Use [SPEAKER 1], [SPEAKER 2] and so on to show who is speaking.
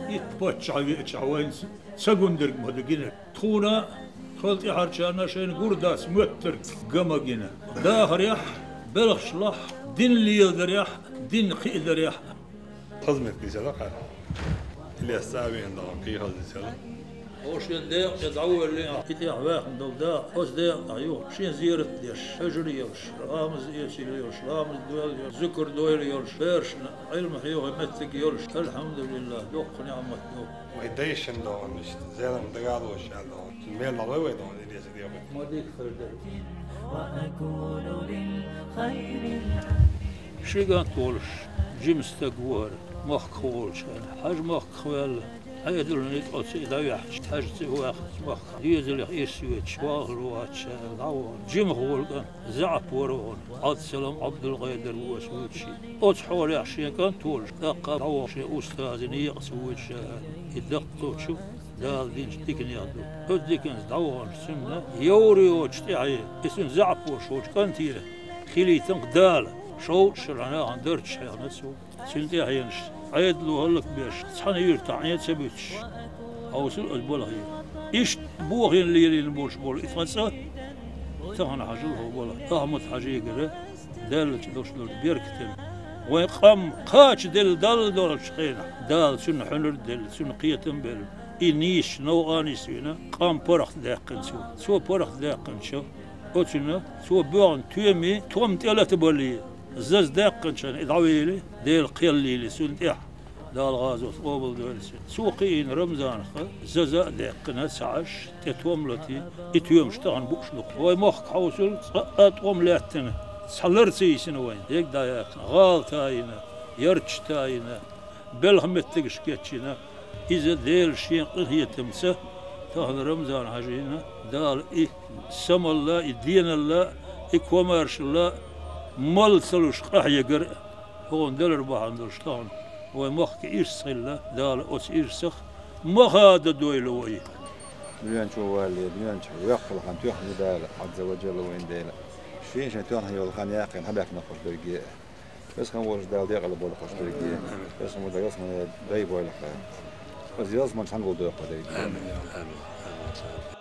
[SPEAKER 1] يتبتشعوين سجندر مدقنا تونا خلطي حرشانا شين قرداس متر قمقنا داهر يح بلغشلح دين ليل دريح دين قيل دريح
[SPEAKER 2] خزمت بيسلقها اللي السابين دقيقة هذا
[SPEAKER 1] وشين داق يدعو اللي يتيح واحد دول داق حوز داق عيون شين زيارة ديش حجر يوش رامز إيش يوش رامز دوال يوش ذكر دوال يوش بيرش علم حيوه متك يوش الحمد لله دوق نعمة دوق
[SPEAKER 2] ويديش دون مش زين دقاد وش دون ميل نضوي دون اللي يصير
[SPEAKER 1] ما ديك فرد
[SPEAKER 3] وأكون للخير
[SPEAKER 1] شي قانت تولش جيمس تقوار مخ خولش حاج مخ خوال هيدل نيت إذا يحش حاج تهو مخ يزل يسويتش واغلواتش العوان جيم خول زعب ورون عبد السلام عبد الغيدر وسويتشي أتحول يحشي كان تولش دقا عواشي أستاذ يقسويتش يدق شوف دال دين شتيكن يادو هديكن دعوان سمنا يوري وشتيعي اسم زعب وشوش كان تيره خلي تنقدال شو شرعنا عن درتش يعني سو سنتي عينش عيد له هلك بيش صحن يرتاح عيد سبيتش أو سل البول هي إيش بوغين اللي نبولش بول إثمسا تهنا حاجله بولا أحمد حاجة يقرأ دال دوش دول بيركتل ويقام قاش دل دول شقينا دال سن حنر دل سن قيتم بل إنيش نو آنيسينا قام برخ داقن سو برخ داقن شو أتنا سو بوغن تومي توم تيلات بولي زاز داقن شان إدعويلي ديل قيليلي سنتيح دال غازو طوبل دول سوقين رمزان زازا داقن هسعش تتوملتي إتيوم شتغن بوكشلوق وي مخ حوصل أتوم لاتنا سحلرتي سنوين ديك داياك غال تاينا يرتش تاينا بلهم تقشكيتشنا إذا ديل شين هي تمسه تهن رمزان حاجينا دال إيه سم الله الدين الله إكومارش الله مال سلوش قح يقر هون دل ربح عند شطان ومخك إرسخ الله دال أس إرسخ ما هذا دويلوي
[SPEAKER 4] مليون شوالي مليون شو يقل خان تيحمي دال عز وجل وين دال شين شان تيحمي يقول خان ياقين هباك نخش درجي بس خان ورش دال ديق اللي بقول خش درجي بس مو دايس من داي بقول خان بس ياز من شان قول درجي
[SPEAKER 2] آمين آمين